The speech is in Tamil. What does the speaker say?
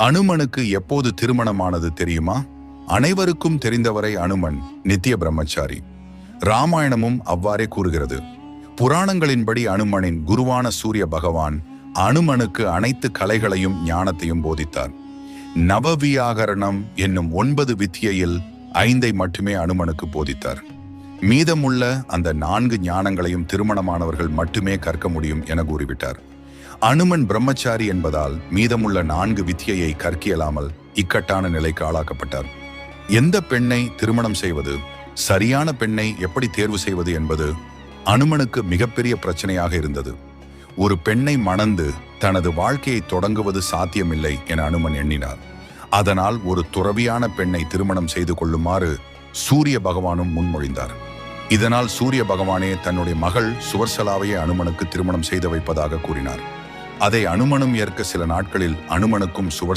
அனுமனுக்கு எப்போது திருமணமானது தெரியுமா? அனைவருக்கும் தெரிந்தவரை அனுமன் நித்திய பிரம்மச்சாரி. ராமாயணமும் அவ்வாறே கூறுகிறது. புராணங்களின்படி அனுமனின் குருவான சூரிய பகவான் அனுமனுக்கு அனைத்து கலைகளையும் ஞானத்தையும் போதித்தார். நவவியாகரணம் என்னும் 9 வித்தியையில் 5 மட்டுமே அனுமனுக்கு போதித்தார். மீதமுள்ள அந்த 4 ஞானங்களையும் திருமணமானவர்கள் மட்டுமே கற்க முடியும் என கூறிவிட்டார். அனுமன் பிரம்மச்சாரி என்பதால் மீதமுள்ள 4 வித்தியையை கற்கியலாமல் இக்கட்டான நிலைக்கு ஆளாக்கப்பட்டார். எந்த பெண்ணை திருமணம் செய்வது, சரியான பெண்ணை எப்படி தேர்வு செய்வது என்பது அனுமனுக்கு மிகப்பெரிய பிரச்சனையாக இருந்தது. ஒரு பெண்ணை மணந்து தனது வாழ்க்கையை தொடங்குவது சாத்தியமில்லை என அனுமன் எண்ணினார். அதனால் ஒரு துறவியான பெண்ணை திருமணம் செய்து கொள்ளுமாறு சூரிய பகவானும் முன்மொழிந்தார். இதனால் சூரிய பகவானே தன்னுடைய மகள் சுவர்சலாவையே அனுமனுக்கு திருமணம் செய்து வைப்பதாக கூறினார். அதை அனுமனும் ஏற்க சில நாட்களில் அனுமனுக்கும்